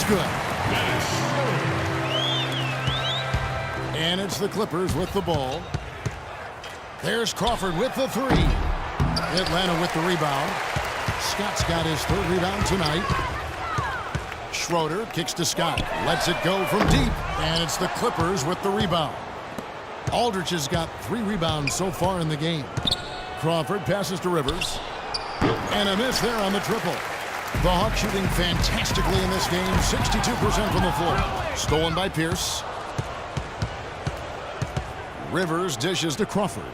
That's good. And it's the Clippers with the ball. There's Crawford with the three. Atlanta with the rebound. Scott's got his third rebound tonight. Schroeder kicks to Scott. Lets it go from deep. And it's the Clippers with the rebound. Aldridge has got 3 rebounds so far in the game. Crawford passes to Rivers. And a miss there on the triple. The Hawks shooting fantastically in this game. 62% from the floor. Stolen by Pierce. Rivers dishes to Crawford.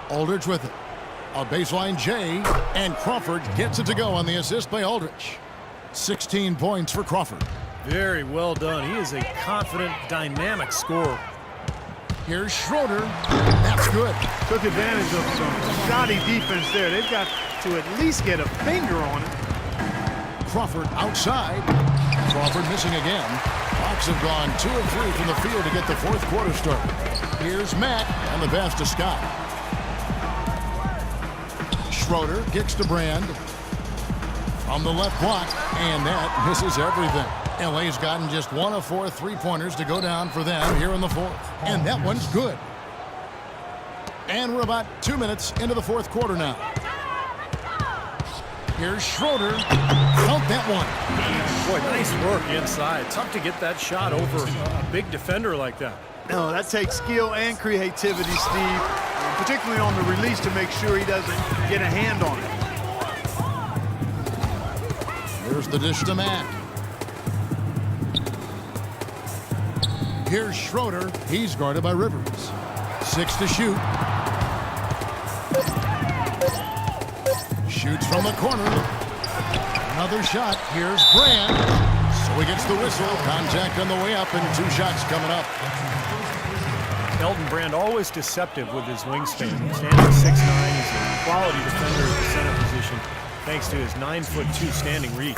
Aldridge with it. A baseline J, and Crawford gets it to go on the assist by Aldridge. 16 points for Crawford. Very well done. He is a confident, dynamic scorer. Here's Schroeder. That's good. Took advantage of some shoddy defense there. They've got to at least get a finger on it. Crawford outside. Crawford missing again. Hawks have gone 2 of 3 from the field to get the fourth quarter started. Here's Mack on the pass to Scott. Schroeder kicks to Brand. From the left block, and that misses everything. LA's gotten just 1 of 4 3-pointers to go down for them here in the fourth. And that one's good. And we're about 2 minutes into the fourth quarter now. Here's Schroeder. Count that one. Boy, nice work inside. Tough to get that shot over a big defender like that. No, that takes skill and creativity, Steve, particularly on the release to make sure he doesn't get a hand on it. Here's the dish to Mack. Here's Schroeder. He's guarded by Rivers. 6 to shoot. Shoots from the corner. Another shot. Here's Brand. So he gets the whistle. Contact on the way up, and 2 shots coming up. Elton Brand always deceptive with his wingspan. Standing 6'9", he's a quality defender at the center position, thanks to his 9'2" standing reach.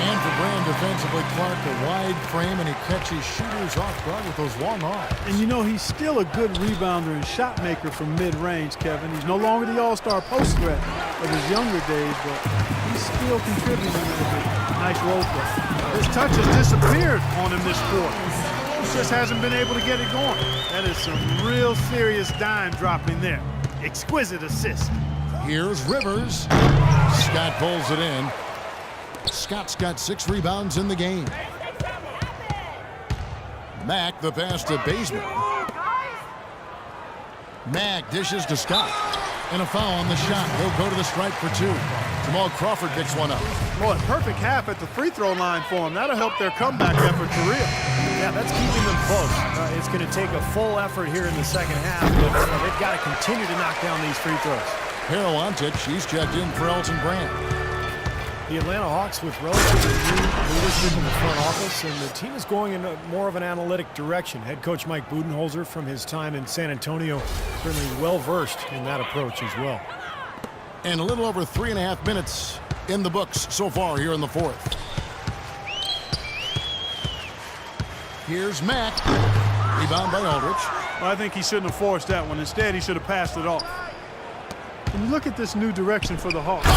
And for Brand defensively, Clark, a wide frame, and he catches shooters off guard with those long arms. And you know, he's still a good rebounder and shot maker from mid-range, Kevin. He's no longer the all-star post threat of his younger days, but he's still contributing with a nice role play. His touch has disappeared on him this quarter. He just hasn't been able to get it going. That is some real serious dime dropping there. Exquisite assist. Here's Rivers. Scott pulls it in. Scott's got 6 rebounds in the game. Mack, the pass to Bazemore. Mack dishes to Scott. And a foul on the shot. He'll go to the stripe for 2. Jamal Crawford picks one up. Boy, perfect half at the free throw line for him. That'll help their comeback effort to real. Yeah, that's keeping them close. It's going to take a full effort here in the second half, but they've got to continue to knock down these free throws. Harold Antich, he's checked in for Elton Brand. The Atlanta Hawks with relatively new leadership in the front office, and the team is going in more of an analytic direction. Head coach Mike Budenholzer, from his time in San Antonio, certainly well-versed in that approach as well. And a little over 3.5 minutes in the books so far here in the fourth. Here's Mack. Rebound by Aldridge. Well, I think he shouldn't have forced that one. Instead, he should have passed it off. And look at this new direction for the Hawks. Oh,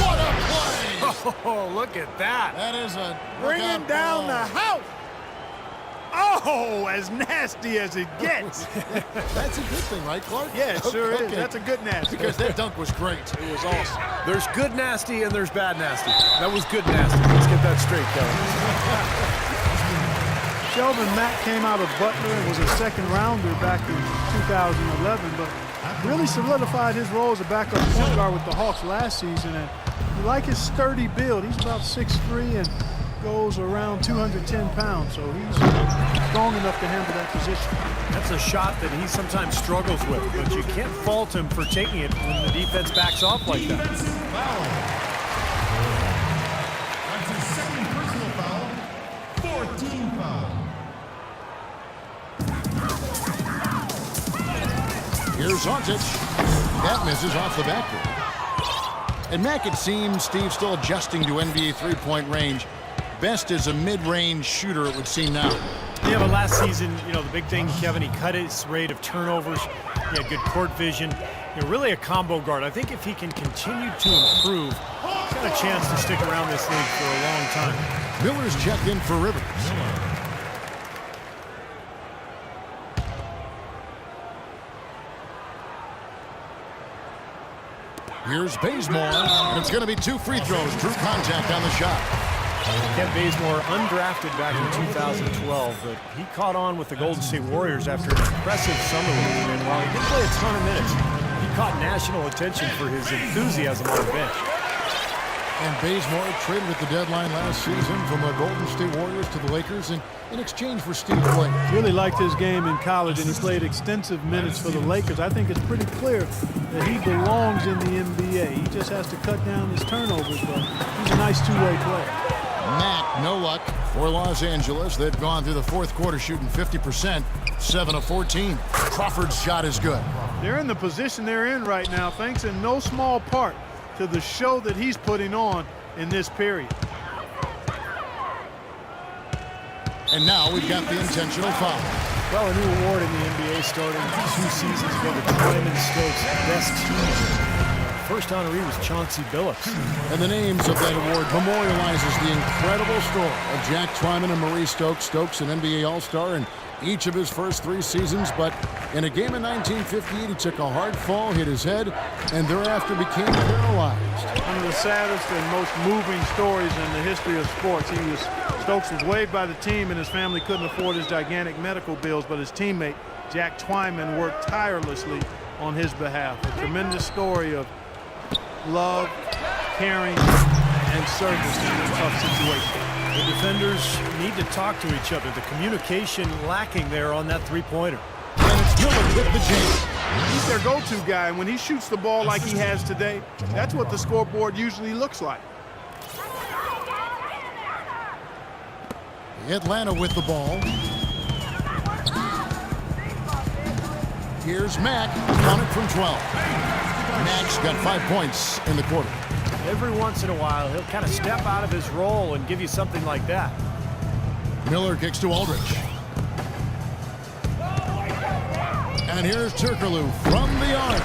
what a play! Oh, look at that. That is a Bringing down the house. Oh, as nasty as it gets. That's a good thing, right, Clark? Yeah, it sure is. That's a good nasty. Because that dunk was great. It was awesome. There's good nasty and there's bad nasty. That was good nasty. Let's get that straight, Kevin. Shelvin Mack came out of Butler and was a second rounder back in 2011, but really solidified his role as a backup point guard with the Hawks last season. And you like his sturdy build. He's about 6'3" and goes around 210 pounds, so he's strong enough to handle that position. That's a shot that he sometimes struggles with, but you can't fault him for taking it when the defense backs off like that. That's his second personal foul, 14 foul. Here's Antich. That misses off the backboard. And Mack, it seems, Steve, still adjusting to NBA three-point range. Best as a mid-range shooter, it would seem now. Yeah, but last season, the big thing, Kevin, he cut his rate of turnovers. He had good court vision. Really a combo guard. I think if he can continue to improve, he's got a chance to stick around this league for a long time. Miller's checked in for Rivers. Here's Bazemore, and it's going to be 2 free throws. Drew contact on the shot. Kent Bazemore, undrafted back in 2012, but he caught on with the Golden State Warriors after an impressive summer league. And while he didn't play a ton of minutes, he caught national attention for his enthusiasm on the bench. And Bazemore traded at the deadline last season from the Golden State Warriors to the Lakers in exchange for Steve Blake. Really liked his game in college, and he played extensive minutes for the Lakers. I think it's pretty clear that he belongs in the NBA. He just has to cut down his turnovers, but he's a nice two-way player. Matt, no luck for Los Angeles. They've gone through the fourth quarter shooting 50%, 7 of 14. Crawford's shot is good. They're in the position they're in right now, thanks in no small part to the show that he's putting on in this period. And now we've got the intentional foul. Well, a new award in the NBA starting 2 seasons ago to Twyman Stokes, best team. First honoree was Chauncey Billups. And the names of that award memorializes the incredible story of Jack Twyman and Maurice Stokes. Stokes, an NBA All-Star in each of his first 3 seasons, but in a game in 1958, he took a hard fall, hit his head, and thereafter became paralyzed. One of the saddest and most moving stories in the history of sports. Stokes was waived by the team, and his family couldn't afford his gigantic medical bills, but his teammate, Jack Twyman, worked tirelessly on his behalf. A tremendous story of love, caring, and service in a tough situation. The defenders need to talk to each other. The communication lacking there on that three-pointer. And it's Miller with the jam. He's their go-to guy, and when he shoots the ball like he has today, that's what the scoreboard usually looks like. Atlanta with the ball. Here's Mack, on it from 12. Mack's got 5 points in the quarter. Every once in a while, he'll kind of step out of his role and give you something like that. Miller kicks to Aldridge. And here's Turkoglu from the arc.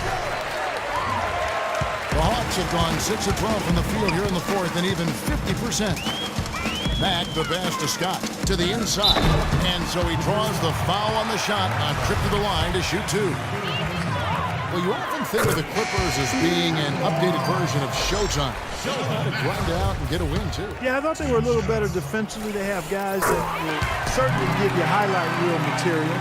The Hawks have gone 6 of 12 from the field here in the fourth, and even 50%. Mack, the pass to Scott, to the inside. And so he draws the foul on the shot on trip to the line to shoot 2. Well, you often think of the Clippers as being an updated version of Showtime. They know how to grind out and get a win, too. Yeah, I thought they were a little better defensively. They have guys that will certainly give you highlight reel material,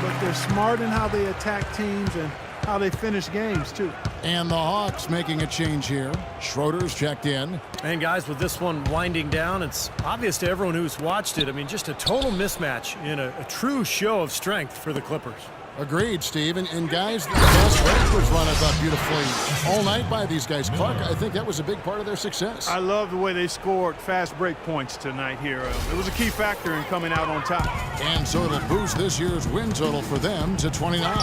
but they're smart in how they attack teams and how they finish games, too. And the Hawks making a change here. Schroeder's checked in. And guys, with this one winding down, it's obvious to everyone who's watched it. I mean, just a total mismatch in a true show of strength for the Clippers. Agreed, Steve. And guys, the best break was run, I thought, beautifully all night by these guys. Clark, I think that was a big part of their success. I love the way they scored fast break points tonight here. It was a key factor in coming out on top. And so it'll boost this year's win total for them to 29. A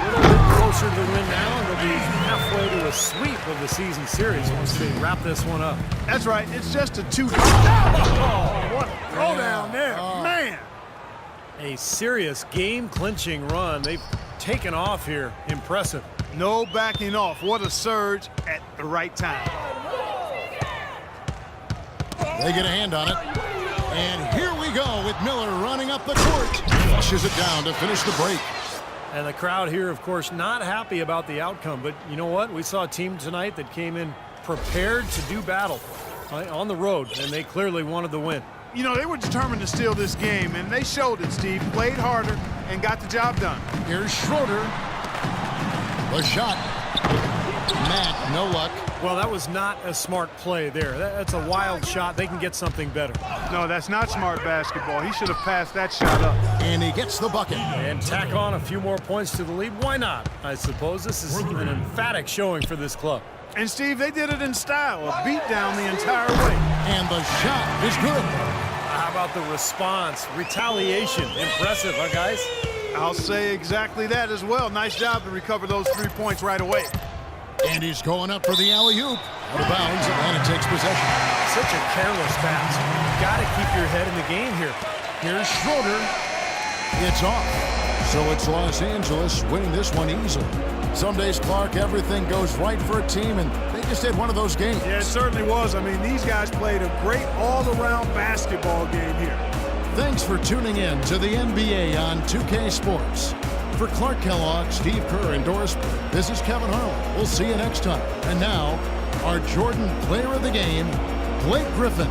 little bit closer to the win now, and they'll be halfway to a sweep of the season series once they wrap this one up. That's right. It's just a 2. Oh, what a throwdown there. Man. A serious game-clinching run. They've taken off here. Impressive. No backing off. What a surge at the right time. They get a hand on it. And here we go with Miller running up the court. Flushes it down to finish the break. And the crowd here, of course, not happy about the outcome. But you know what? We saw a team tonight that came in prepared to do battle on the road, and they clearly wanted the win. You know, they were determined to steal this game, and they showed it, Steve. Played harder and got the job done. Here's Schroeder. The shot. Matt, no luck. Well, that was not a smart play there. That's a wild shot. They can get something better. No, that's not smart basketball. He should have passed that shot up. And he gets the bucket. And tack on a few more points to the lead. Why not? I suppose this is an emphatic showing for this club. And, Steve, they did it in style. A beat down the entire way. And the shot is good. How about the response? Retaliation. Impressive, huh, guys? I'll say exactly that as well. Nice job to recover those 3 points right away. And he's going up for the alley-oop. Out of bounds, Atlanta takes possession. Such a careless pass. You've got to keep your head in the game here. Here's Schroeder. It's off. So it's Los Angeles winning this one easily. Some days, Clark, everything goes right for a team, and they just had one of those games. Yeah, it certainly was. I mean, these guys played a great all-around basketball game here. Thanks for tuning in to the NBA on 2K Sports. For Clark Kellogg, Steve Kerr, and Doris, this is Kevin Harlan. We'll see you next time. And now, our Jordan Player of the Game, Blake Griffin.